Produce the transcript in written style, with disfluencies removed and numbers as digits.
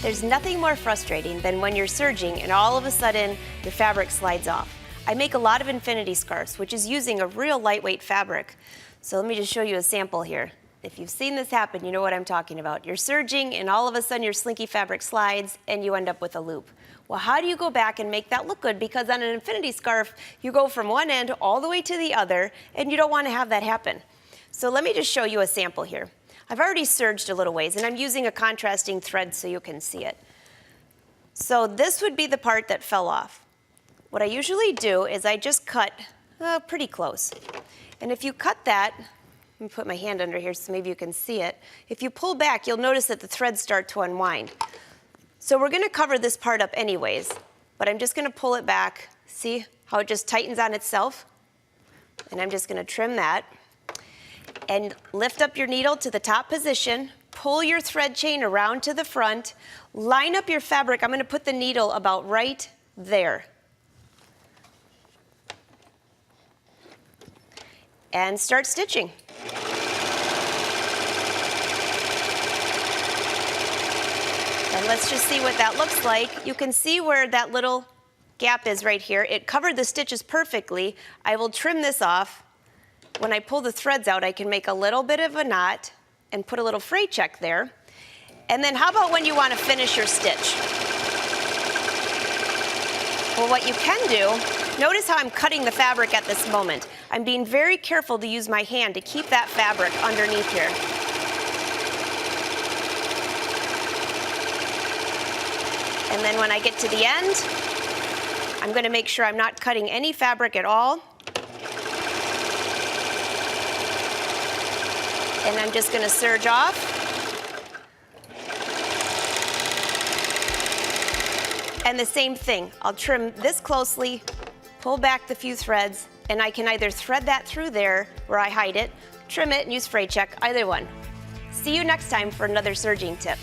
There's nothing more frustrating than when you're serging and all of a sudden your fabric slides off. I make a lot of infinity scarves, which is using a real lightweight fabric. So let me just show you a sample here. If you've seen this happen, you know what I'm talking about. You're serging and all of a sudden your slinky fabric slides and you end up with a loop. Well, how do you go back and make that look good? Because on an infinity scarf, you go from one end all the way to the other, and you don't want to have that happen. So let me just show you a sample here. I've already serged a little ways, and I'm using a contrasting thread so you can see it. So this would be the part that fell off. What I usually do is I just cut pretty close. And if you cut that, let me put my hand under here so maybe you can see it. If you pull back, you'll notice that the threads start to unwind. So we're going to cover this part up anyways, but I'm just going to pull it back. See how it just tightens on itself? And I'm just going to trim that. And lift up your needle to the top position, pull your thread chain around to the front, line up your fabric. I'm going to put the needle about right there. And start stitching. And let's just see what that looks like. You can see where that little gap is right here. It covered the stitches perfectly. I will trim this off. When I pull the threads out, I can make a little bit of a knot and put a little fray check there. And then how about when you want to finish your stitch? Well, what you can do, notice how I'm cutting the fabric at this moment. I'm being very careful to use my hand to keep that fabric underneath here. And then when I get to the end, I'm going to make sure I'm not cutting any fabric at all. And I'm just going to serge off. And the same thing. I'll trim this closely, pull back the few threads, and I can either thread that through there where I hide it, trim it, and use fray check, either one. See you next time for another serging tip.